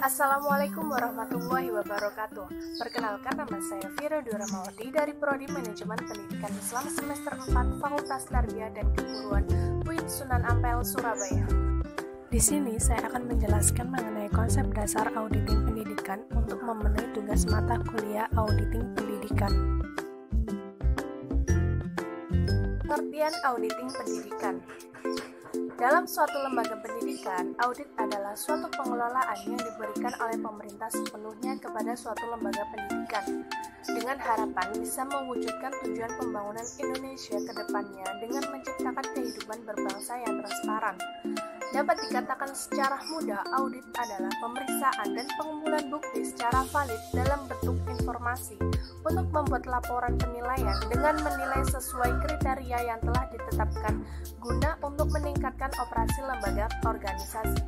Assalamualaikum warahmatullahi wabarakatuh. Perkenalkan, nama saya Vira Duramawati dari Prodi Manajemen Pendidikan Islam semester 4 Fakultas Tarbiyah dan Keguruan UIN Sunan Ampel, Surabaya. Di sini saya akan menjelaskan mengenai konsep dasar auditing pendidikan untuk memenuhi tugas mata kuliah auditing pendidikan. Pengertian auditing pendidikan. Dalam suatu lembaga pendidikan, audit adalah suatu pengelolaan yang diberikan oleh pemerintah sepenuhnya kepada suatu lembaga pendidikan, dengan harapan bisa mewujudkan tujuan pembangunan Indonesia ke depannya dengan menciptakan kehidupan berbangsa yang transparan. Dapat dikatakan secara mudah, audit adalah pemeriksaan dan pengumpulan bukti secara valid dalam bentuk informasi untuk membuat laporan penilaian dengan menilai sesuai kriteria yang telah ditetapkan guna untuk meningkatkan operasi lembaga organisasi.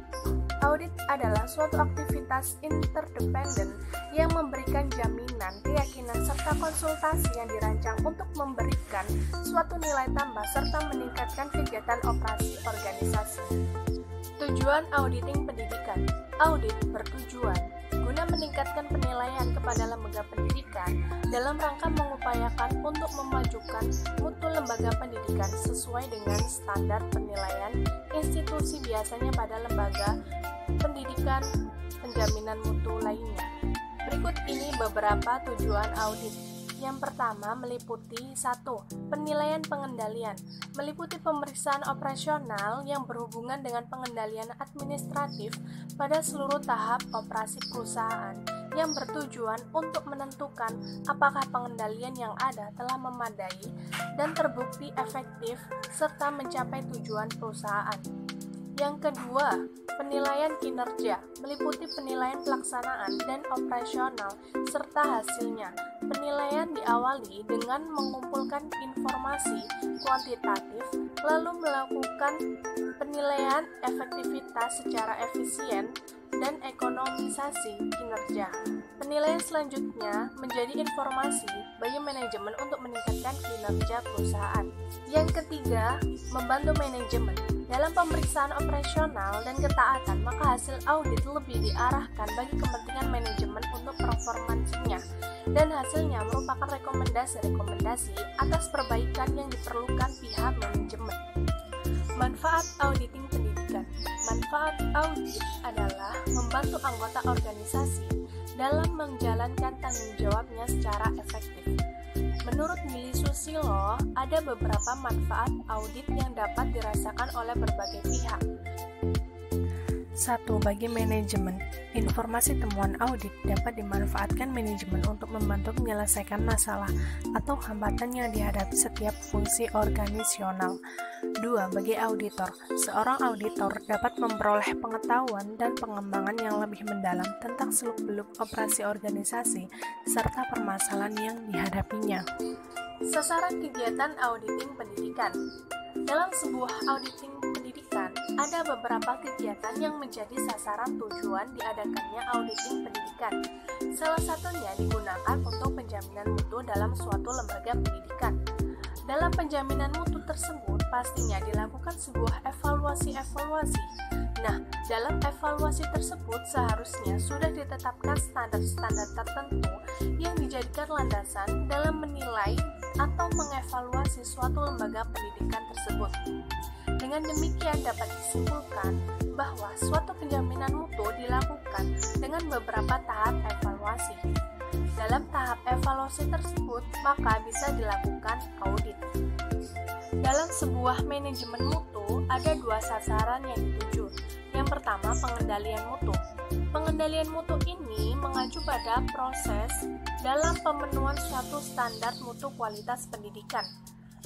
Audit adalah suatu aktivitas interdependen yang memberikan jaminan, keyakinan, serta konsultasi yang dirancang untuk memberikan suatu nilai tambah serta meningkatkan kegiatan operasi organisasi. Tujuan auditing pendidikan. Audit bertujuan guna meningkatkan penilaian kepada lembaga pendidikan dalam rangka mengupayakan untuk memajukan mutu lembaga pendidikan sesuai dengan standar penilaian institusi biasanya pada lembaga pendidikan penjaminan mutu lainnya. Berikut ini beberapa tujuan audit. Yang pertama meliputi 1. Penilaian pengendalian, meliputi pemeriksaan operasional yang berhubungan dengan pengendalian administratif pada seluruh tahap operasi perusahaan yang bertujuan untuk menentukan apakah pengendalian yang ada telah memadai dan terbukti efektif serta mencapai tujuan perusahaan. Yang kedua, penilaian kinerja, meliputi penilaian pelaksanaan dan operasional serta hasilnya. Penilaian diawali dengan mengumpulkan informasi kuantitatif, lalu melakukan penilaian efektivitas secara efisien dan ekonomisasi kinerja. Penilaian selanjutnya menjadi informasi bagi manajemen untuk meningkatkan kinerja perusahaan. Yang ketiga, membantu manajemen. Dalam pemeriksaan operasional dan ketaatan, maka hasil audit lebih diarahkan bagi kepentingan manajemen untuk performansinya, dan hasilnya merupakan rekomendasi-rekomendasi atas perbaikan yang diperlukan pihak manajemen. Manfaat auditing pendidikan. Manfaat audit adalah membantu anggota organisasi dalam menjalankan tanggung jawabnya secara efektif. Menurut Billy Susilo, ada beberapa manfaat audit yang dapat dirasakan oleh berbagai pihak. 1. Bagi manajemen, informasi temuan audit dapat dimanfaatkan manajemen untuk membantu menyelesaikan masalah atau hambatan yang dihadapi setiap fungsi organisasional. 2. Bagi auditor, seorang auditor dapat memperoleh pengetahuan dan pengembangan yang lebih mendalam tentang seluk-beluk operasi organisasi serta permasalahan yang dihadapinya. Sasaran kegiatan auditing pendidikan. Dalam sebuah auditing pendidikan, ada beberapa kegiatan yang menjadi sasaran tujuan diadakannya auditing pendidikan. Salah satunya digunakan untuk penjaminan mutu dalam suatu lembaga pendidikan. Dalam penjaminan mutu tersebut, pastinya dilakukan sebuah evaluasi. Nah, dalam evaluasi tersebut seharusnya sudah ditetapkan standar-standar tertentu yang dijadikan landasan dalam menilai atau mengevaluasi suatu lembaga pendidikan tersebut. Dengan demikian dapat disimpulkan bahwa suatu penjaminan mutu dilakukan dengan beberapa tahap evaluasi. Dalam tahap evaluasi tersebut, maka bisa dilakukan audit. Dalam sebuah manajemen mutu, ada 2 sasaran yang dituju. Yang pertama, pengendalian mutu. Pengendalian mutu ini mengacu pada proses dalam pemenuhan suatu standar mutu kualitas pendidikan.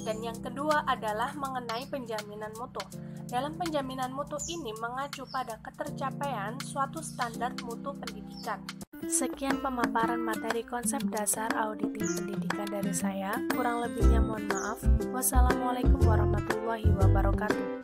Dan yang kedua adalah mengenai penjaminan mutu. Dalam penjaminan mutu ini mengacu pada ketercapaian suatu standar mutu pendidikan. Sekian pemaparan materi konsep dasar auditing pendidikan dari saya. Kurang lebihnya mohon maaf. Wassalamualaikum warahmatullahi wabarakatuh.